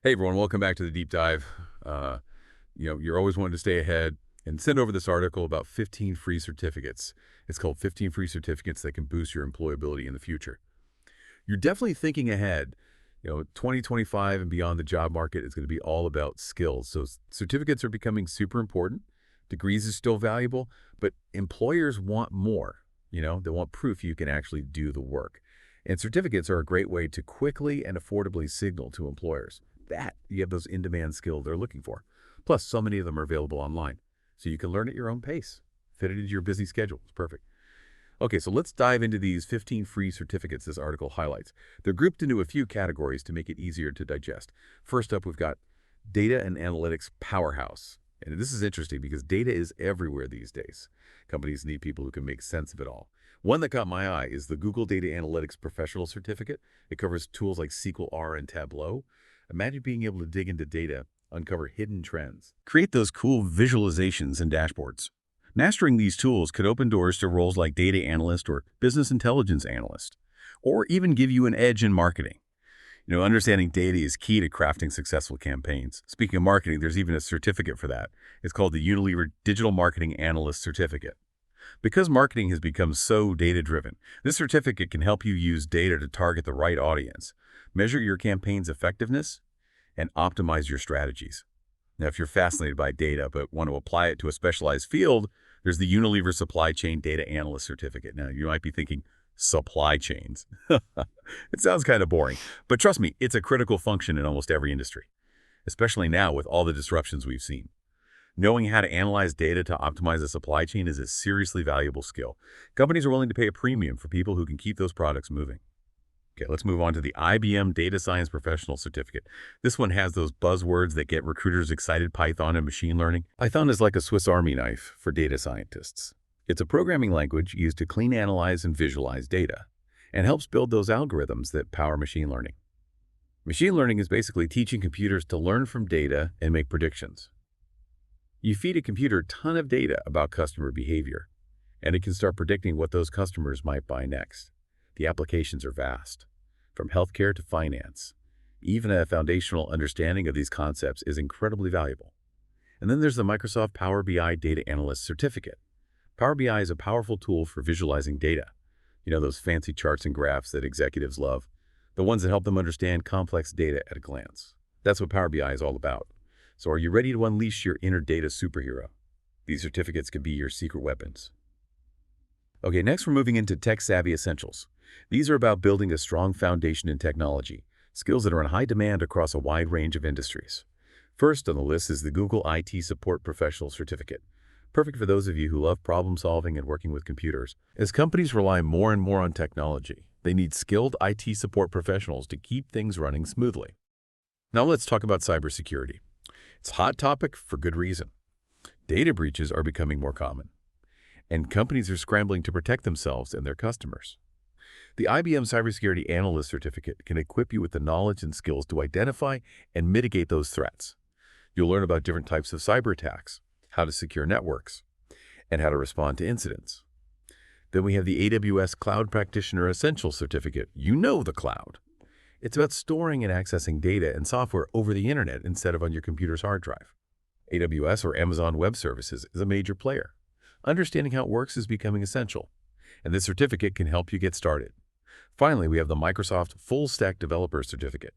Hey everyone, welcome back to the deep dive. Uh, you're always wanting to stay ahead and send over this article about 15 free certificates. It's called 15 free certificates that can boost your employability in the future. You're definitely thinking ahead. 2025 and beyond, the job market is going to be all about skills. So certificates are becoming super important. Degrees is still valuable, but employers want more. They want proof you can actually do the work. And certificates are a great way to quickly and affordably signal to employers that you have those in-demand skills they're looking for. Plus, so many of them are available online, so you can learn at your own pace. Fit it into your busy schedule. It's perfect. Okay, so let's dive into these 15 free certificates this article highlights. They're grouped into a few categories to make it easier to digest. First up, we've got Data and Analytics Powerhouse. And this is interesting because data is everywhere these days. Companies need people who can make sense of it all. One that caught my eye is the Google Data Analytics Professional Certificate. It covers tools like SQL R and Tableau. Imagine being able to dig into data, uncover hidden trends, create those cool visualizations and dashboards. Mastering these tools could open doors to roles like data analyst or business intelligence analyst, or even give you an edge in marketing. Understanding data is key to crafting successful campaigns. Speaking of marketing, there's even a certificate for that. It's called the Unilever Digital Marketing Analyst Certificate. Because marketing has become so data-driven, this certificate can help you use data to target the right audience, measure your campaign's effectiveness, and optimize your strategies. Now, if you're fascinated by data but want to apply it to a specialized field, there's the Unilever Supply Chain Data Analyst Certificate. Now, you might be thinking, supply chains. It sounds kind of boring, but trust me, it's a critical function in almost every industry, especially now with all the disruptions we've seen. Knowing how to analyze data to optimize a supply chain is a seriously valuable skill. Companies are willing to pay a premium for people who can keep those products moving. Okay, let's move on to the IBM Data Science Professional Certificate. This one has those buzzwords that get recruiters excited: Python and machine learning. Python is like a Swiss Army knife for data scientists. It's a programming language used to clean, analyze, and visualize data, and helps build those algorithms that power machine learning. Machine learning is basically teaching computers to learn from data and make predictions. You feed a computer a ton of data about customer behavior, and it can start predicting what those customers might buy next. The applications are vast, from healthcare to finance. Even a foundational understanding of these concepts is incredibly valuable. And then there's the Microsoft Power BI Data Analyst Certificate. Power BI is a powerful tool for visualizing data. Those fancy charts and graphs that executives love, the ones that help them understand complex data at a glance. That's what Power BI is all about. So are you ready to unleash your inner data superhero? These certificates could be your secret weapons. Okay, next we're moving into Tech Savvy Essentials. These are about building a strong foundation in technology, skills that are in high demand across a wide range of industries. First on the list is the Google IT Support Professional Certificate, perfect for those of you who love problem solving and working with computers. As companies rely more and more on technology, they need skilled IT support professionals to keep things running smoothly. Now let's talk about cybersecurity. It's a hot topic for good reason. Data breaches are becoming more common, and companies are scrambling to protect themselves and their customers. The IBM Cybersecurity Analyst Certificate can equip you with the knowledge and skills to identify and mitigate those threats. You'll learn about different types of cyber attacks, how to secure networks, and how to respond to incidents. Then we have the AWS Cloud Practitioner Essentials Certificate. You know the cloud. It's about storing and accessing data and software over the internet instead of on your computer's hard drive. AWS, or Amazon Web Services, is a major player. Understanding how it works is becoming essential, and this certificate can help you get started. Finally, we have the Microsoft Full Stack Developer Certificate.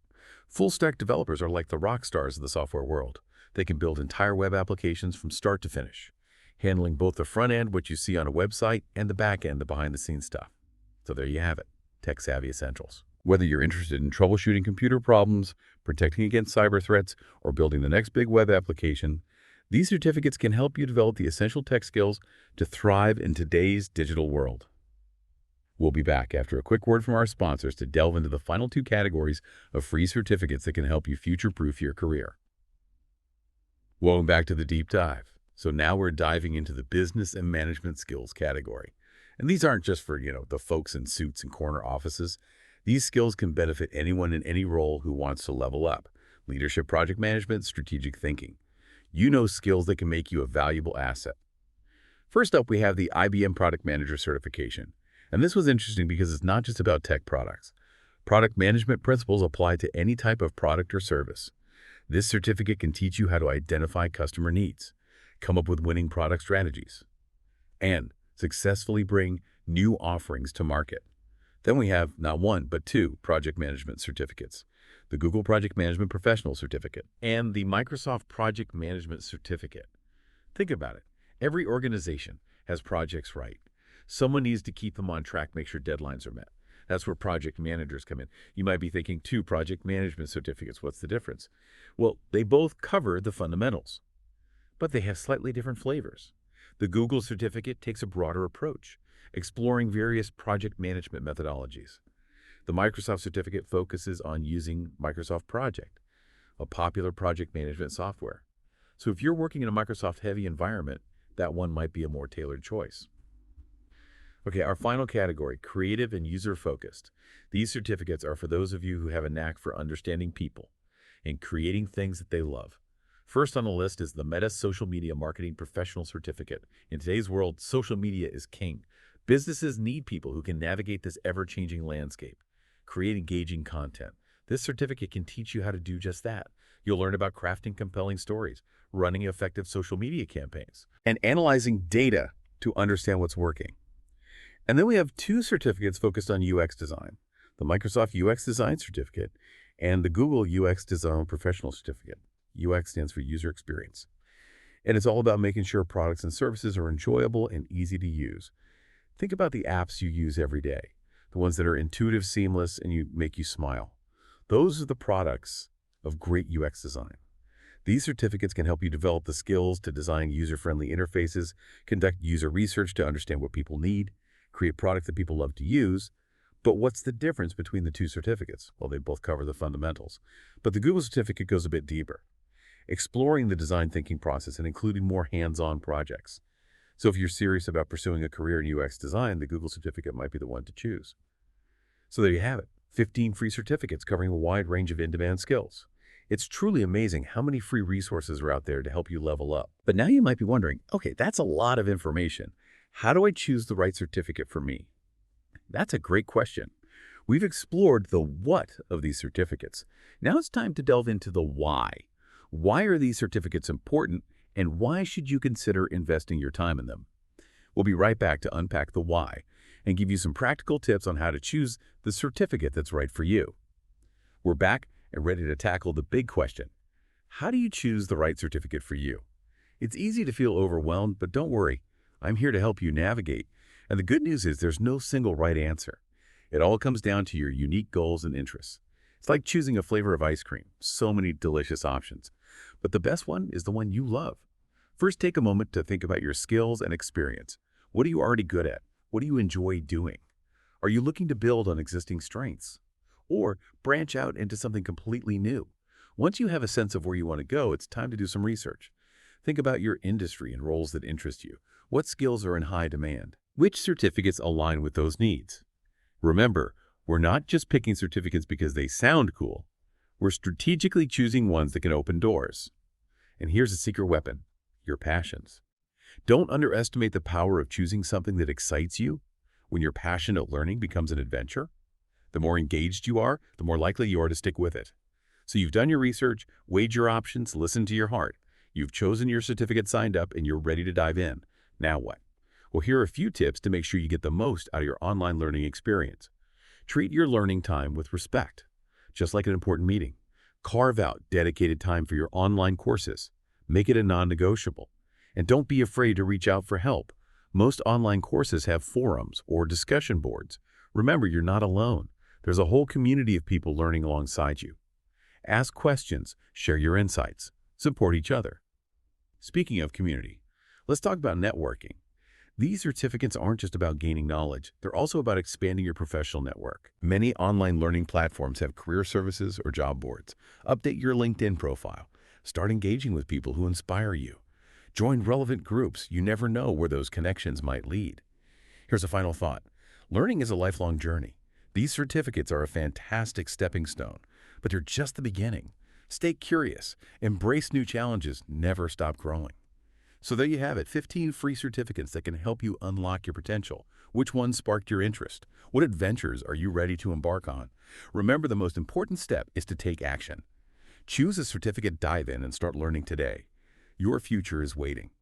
Full stack developers are like the rock stars of the software world. They can build entire web applications from start to finish, handling both the front end, what you see on a website, and the back end, the behind-the-scenes stuff. So there you have it, Tech Savvy Essentials. Whether you're interested in troubleshooting computer problems, protecting against cyber threats, or building the next big web application, these certificates can help you develop the essential tech skills to thrive in today's digital world. We'll be back after a quick word from our sponsors to delve into the final two categories of free certificates that can help you future-proof your career. Welcome back to the deep dive. So now we're diving into the business and management skills category. And these aren't just for, the folks in suits and corner offices. These skills can benefit anyone in any role who wants to level up: leadership, project management, strategic thinking. Skills that can make you a valuable asset. First up, we have the IBM Product Manager Certification. And this was interesting because it's not just about tech products. Product management principles apply to any type of product or service. This certificate can teach you how to identify customer needs, come up with winning product strategies, and successfully bring new offerings to market. Then we have not one, but two project management certificates: the Google Project Management Professional Certificate and the Microsoft Project Management Certificate. Think about it. Every organization has projects, right? Someone needs to keep them on track, make sure deadlines are met. That's where project managers come in. You might be thinking, two project management certificates, what's the difference? Well, they both cover the fundamentals, but they have slightly different flavors. The Google certificate takes a broader approach, exploring various project management methodologies. The Microsoft certificate focuses on using Microsoft Project, a popular project management software. So if you're working in a Microsoft-heavy environment, that one might be a more tailored choice. Okay, our final category, creative and user-focused. These certificates are for those of you who have a knack for understanding people and creating things that they love. First on the list is the Meta Social Media Marketing Professional Certificate. In today's world, social media is king. Businesses need people who can navigate this ever-changing landscape, create engaging content. This certificate can teach you how to do just that. You'll learn about crafting compelling stories, running effective social media campaigns, and analyzing data to understand what's working. And then we have two certificates focused on UX design: the Microsoft UX Design Certificate and the Google UX Design Professional Certificate. UX stands for user experience. And it's all about making sure products and services are enjoyable and easy to use. Think about the apps you use every day, the ones that are intuitive, seamless, and make you smile. Those are the products of great UX design. These certificates can help you develop the skills to design user-friendly interfaces, conduct user research to understand what people need, create products that people love to use. But what's the difference between the two certificates? Well, they both cover the fundamentals. But the Google certificate goes a bit deeper, exploring the design thinking process and including more hands-on projects. So if you're serious about pursuing a career in UX design, the Google certificate might be the one to choose. So there you have it, 15 free certificates covering a wide range of in-demand skills. It's truly amazing how many free resources are out there to help you level up. But now you might be wondering, okay, that's a lot of information. How do I choose the right certificate for me? That's a great question. We've explored the what of these certificates. Now it's time to delve into the why. Why are these certificates important, and why should you consider investing your time in them? We'll be right back to unpack the why and give you some practical tips on how to choose the certificate that's right for you. We're back and ready to tackle the big question. How do you choose the right certificate for you? It's easy to feel overwhelmed, but don't worry. I'm here to help you navigate. And the good news is there's no single right answer. It all comes down to your unique goals and interests. It's like choosing a flavor of ice cream. So many delicious options. But the best one is the one you love. First, take a moment to think about your skills and experience. What are you already good at? What do you enjoy doing? Are you looking to build on existing strengths? Or branch out into something completely new? Once you have a sense of where you want to go, it's time to do some research. Think about your industry and roles that interest you. What skills are in high demand? Which certificates align with those needs? Remember, we're not just picking certificates because they sound cool. We're strategically choosing ones that can open doors. And here's a secret weapon: your passions. Don't underestimate the power of choosing something that excites you. When your passion at learning becomes an adventure, the more engaged you are, the more likely you are to stick with it. So you've done your research, weighed your options, listened to your heart. You've chosen your certificate, signed up, and you're ready to dive in. Now what? Well, here are a few tips to make sure you get the most out of your online learning experience. Treat your learning time with respect, just like an important meeting. Carve out dedicated time for your online courses. Make it a non-negotiable. And don't be afraid to reach out for help. Most online courses have forums or discussion boards. Remember, you're not alone. There's a whole community of people learning alongside you. Ask questions, share your insights, support each other. Speaking of community, let's talk about networking. These certificates aren't just about gaining knowledge, they're also about expanding your professional network. Many online learning platforms have career services or job boards. Update your LinkedIn profile. Start engaging with people who inspire you. Join relevant groups. You never know where those connections might lead. Here's a final thought. Learning is a lifelong journey. These certificates are a fantastic stepping stone, but they're just the beginning. Stay curious, embrace new challenges, never stop growing. So there you have it, 15 free certificates that can help you unlock your potential. Which one sparked your interest? What adventures are you ready to embark on? Remember, the most important step is to take action. Choose a certificate dive-in and start learning today. Your future is waiting.